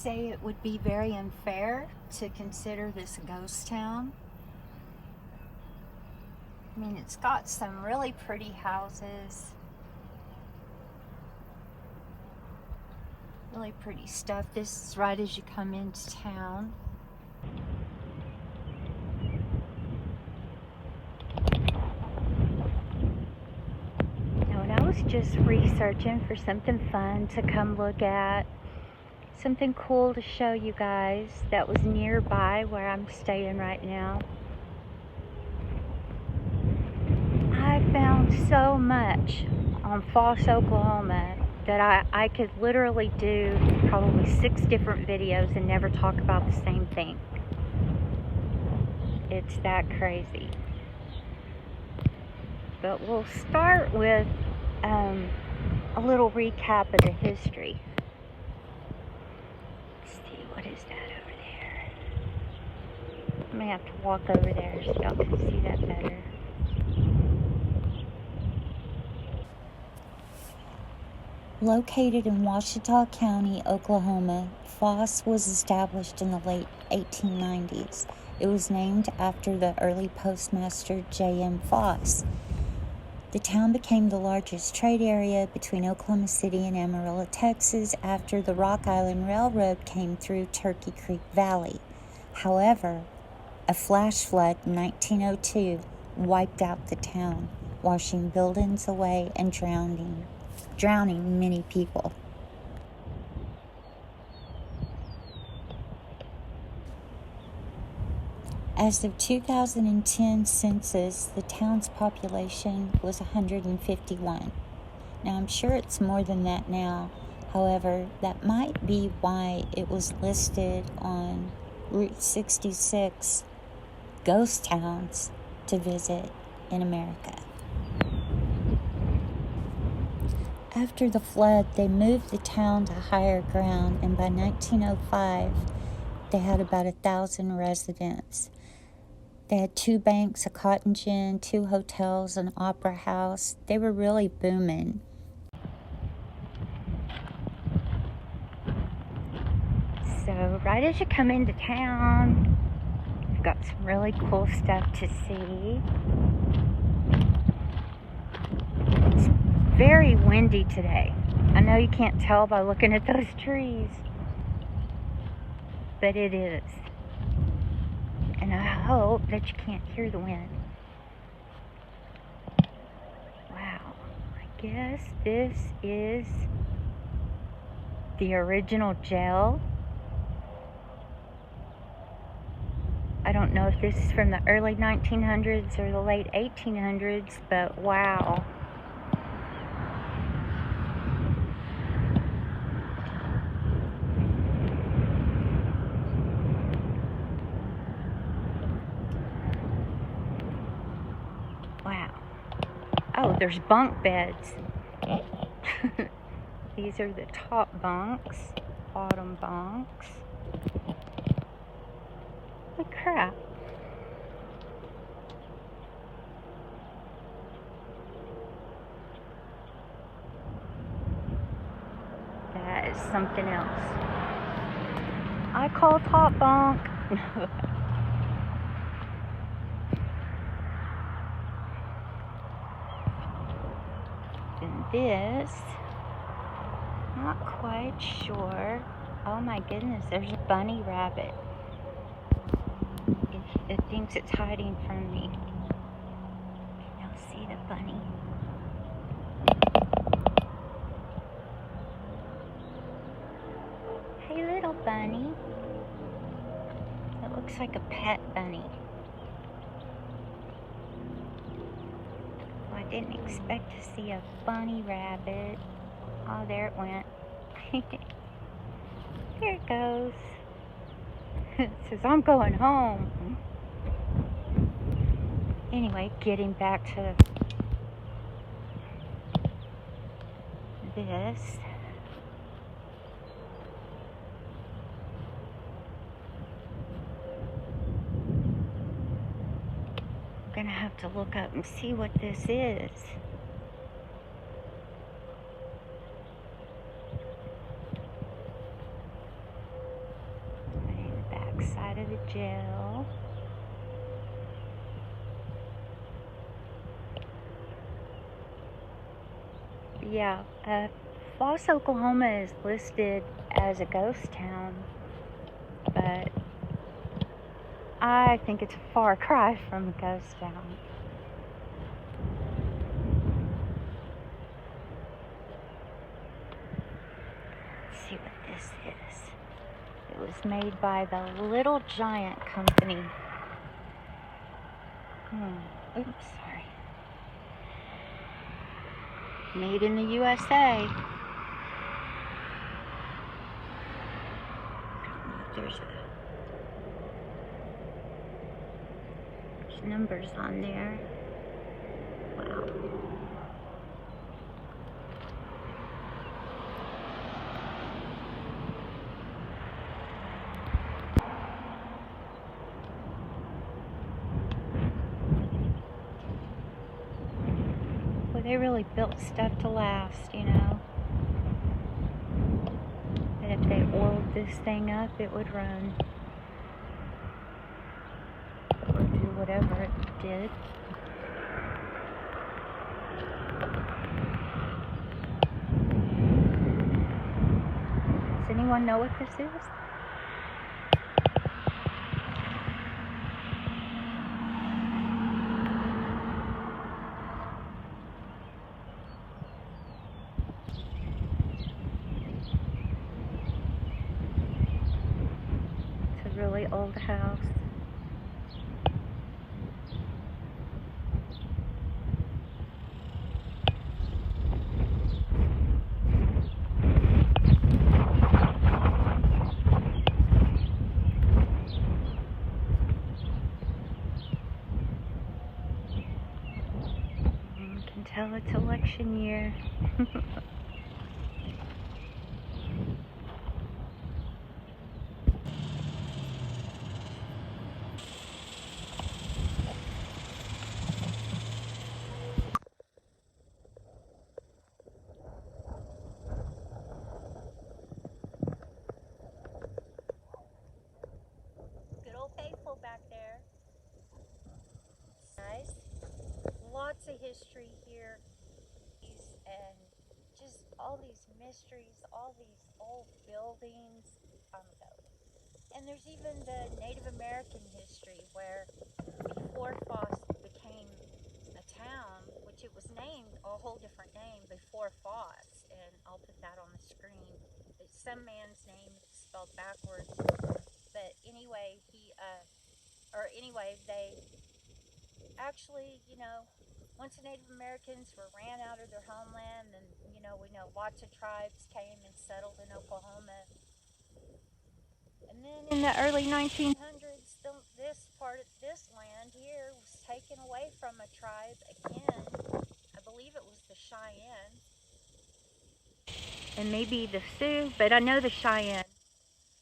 say it would be very unfair to consider this a ghost town. I mean, it's got some really pretty houses, really pretty stuff. This is right as you come into town. Now, when I was just researching for something fun to come look at, something cool to show you guys that was nearby where I'm staying right now, I found so much on Foss, Oklahoma that I could literally do probably 6 different videos and never talk about the same thing. It's that crazy. But we'll start with a little recap of the history. Let's see, what is that over there? I may have to walk over there so y'all can see that better. Located in Ouachita County, Oklahoma, Foss was established in the late 1890s. It was named after the early postmaster J.M. Foss. The town became the largest trade area between Oklahoma City and Amarillo, Texas, after the Rock Island Railroad came through Turkey Creek Valley. However, a flash flood in 1902 wiped out the town, washing buildings away and drowning many people. As of 2010 census, the town's population was 151. Now, I'm sure it's more than that now. However, that might be why it was listed on Route 66 ghost towns to visit in America. After the flood, they moved the town to higher ground, and by 1905, they had about 1,000 residents. They had 2 banks, a cotton gin, 2 hotels, an opera house. They were really booming. So right as you come into town, we've got some really cool stuff to see. It's very windy today. I know you can't tell by looking at those trees, but it is. And I hope that you can't hear the wind. Wow. I guess this is the original jail. I don't know if this is from the early 1900s or the late 1800s, but wow. Wow. Oh, there's bunk beds. These are the top bunks, bottom bunks. Holy crap. That is something else. I call top bunk. And this, not quite sure. Oh my goodness, there's a bunny rabbit. It thinks it's hiding from me. Can y'all see the bunny? Hey little bunny. It looks like a pet bunny. Well, I didn't expect to see a bunny rabbit. Oh, there it went. There it goes. It says, I'm going home. Anyway, getting back to this. I'm gonna have to look up and see what this is. jail. Yeah, Foss, Oklahoma is listed as a ghost town, but I think it's a far cry from a ghost town. Let's see what this is. It was made by the Little Giant Company. Oops, sorry. Made in the USA. There's numbers on there. Wow. Well, they really built stuff to last, you know. And if they oiled this thing up, it would run. Or do whatever it did. Does anyone know what this is? It's a really old house. Tell it's election year. Good old faithful back there. Nice. Lots of history here. And just all these mysteries, all these old buildings. And there's even the Native American history where before Foss became a town, which it was named a whole different name before Foss, and I'll put that on the screen. It's some man's name spelled backwards, but anyway, they actually, you know, once the Native Americans ran out of their homeland, and we know lots of tribes came and settled in Oklahoma. And then in the early 1900s, this land here was taken away from a tribe again. I believe it was the Cheyenne. And maybe the Sioux, but I know the Cheyenne.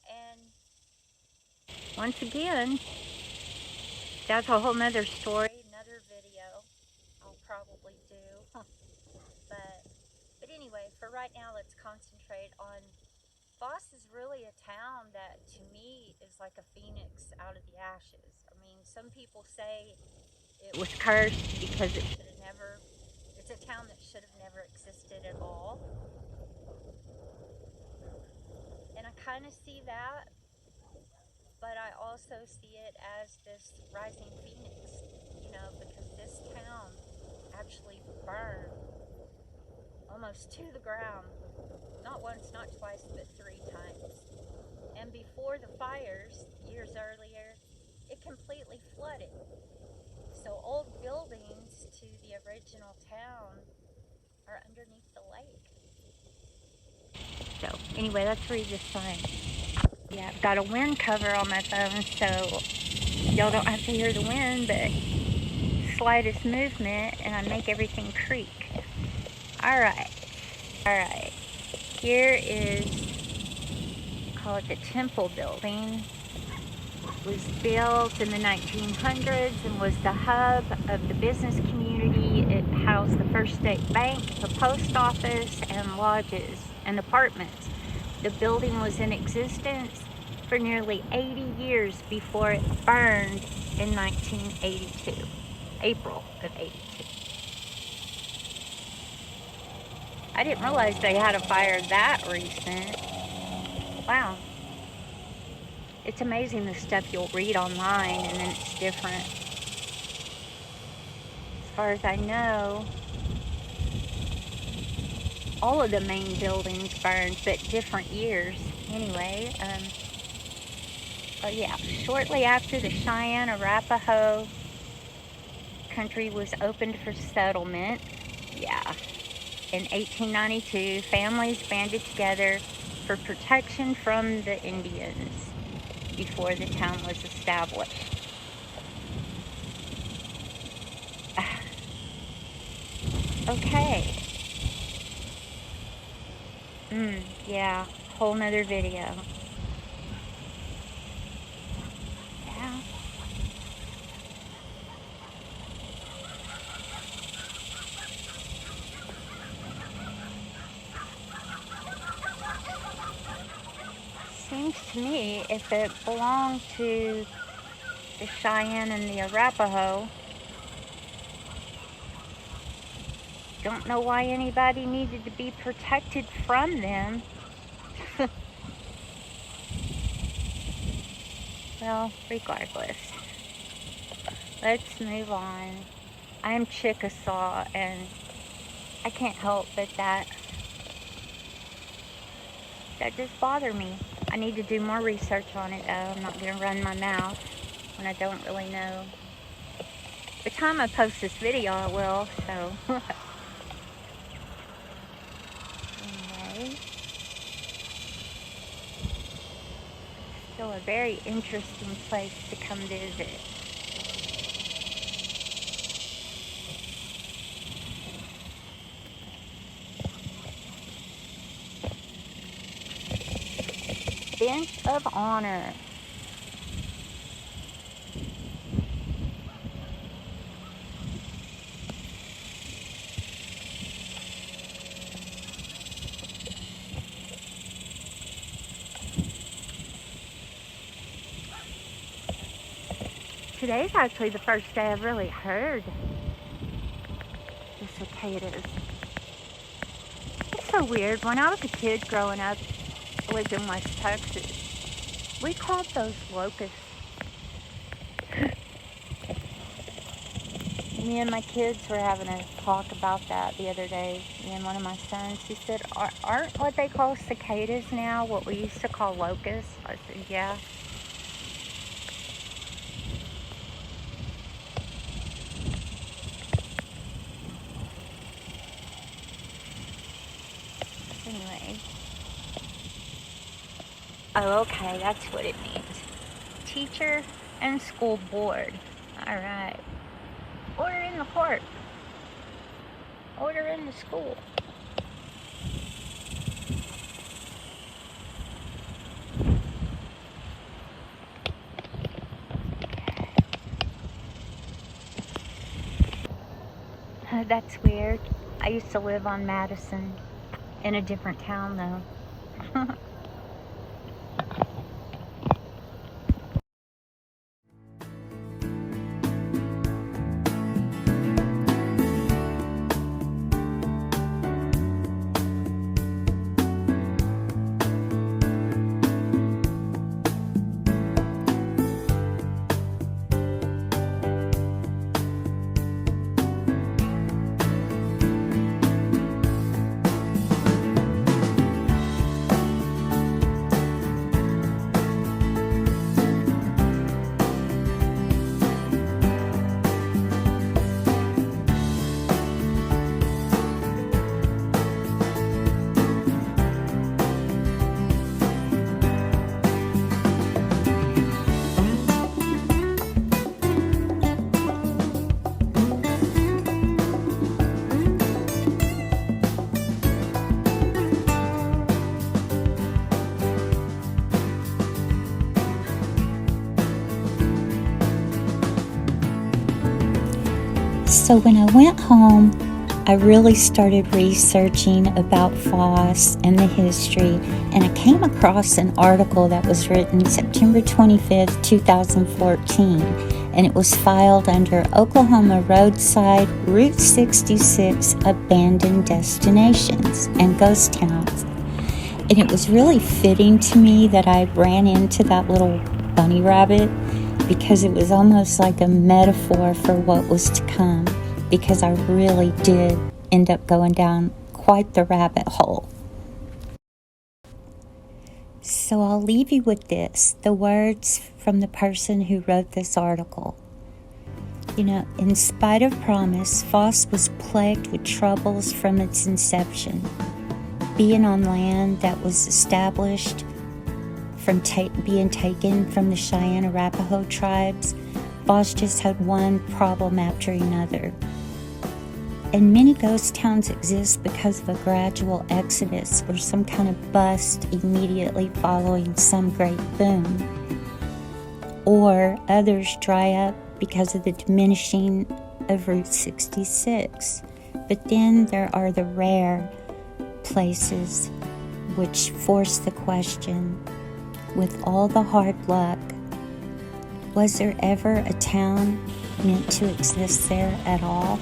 And once again, that's a whole nother story, another video I'll probably do. But anyway, for right now, let's concentrate on Foss is really a town that, to me, is like a phoenix out of the ashes. I mean, some people say it was cursed because it's a town that should have never existed at all. And I kind of see that, but I also see it as this rising phoenix, because this town actually burned almost to the ground. Not once, not twice, but 3 times. And before the fires, years earlier, it completely flooded. So old buildings to the original town are underneath the lake. So anyway, let's read this sign. Yeah, I've got a wind cover on my phone, so y'all don't have to hear the wind, but slightest movement and I make everything creak. Alright. Here is, call it the Temple Building. It was built in the 1900s and was the hub of the business community. It housed the First State Bank, the post office, and lodges and apartments. The building was in existence for nearly 80 years before it burned in 1982, April of 82. I didn't realize they had a fire that recent. Wow. It's amazing the stuff you'll read online and then it's different. As far as I know, all of the main buildings burned, but different years. Anyway, but yeah, shortly after the Cheyenne-Arapaho country was opened for settlement, yeah, in 1892, families banded together for protection from the Indians before the town was established. Okay. Yeah, whole nother video. Yeah. Seems to me if it belonged to the Cheyenne and the Arapaho, don't know why anybody needed to be protected from them. Well, regardless, let's move on. I'm Chickasaw, and I can't help but that just bothered me. I need to do more research on it, though. I'm not going to run my mouth when I don't really know. By the time I post this video, I will, so. Anyway. Still a very interesting place to come visit. Bench of Honor. Today's actually the first day I've really heard the cicadas. It's so weird. When I was a kid growing up, I lived in West Texas. We called those locusts. Me and my kids were having a talk about that the other day. Me and one of my sons, he said, aren't what they call cicadas now what we used to call locusts? I said, yeah. Anyway. Oh, okay, that's what it means. Teacher and school board. All right. Order in the court. Order in the school. That's weird. I used to live on Madison in a different town though. So when I went home, I really started researching about Foss and the history, and I came across an article that was written September 25th, 2014, and it was filed under Oklahoma Roadside Route 66 Abandoned Destinations and Ghost Towns. And it was really fitting to me that I ran into that little bunny rabbit, because it was almost like a metaphor for what was to come, because I really did end up going down quite the rabbit hole. So I'll leave you with this, the words from the person who wrote this article. In spite of promise, Foss was plagued with troubles from its inception. Being on land that was established from being taken from the Cheyenne Arapaho tribes, Foss just had one problem after another. And many ghost towns exist because of a gradual exodus or some kind of bust immediately following some great boom. Or others dry up because of the diminishing of Route 66. But then there are the rare places which force the question, with all the hard luck, was there ever a town meant to exist there at all?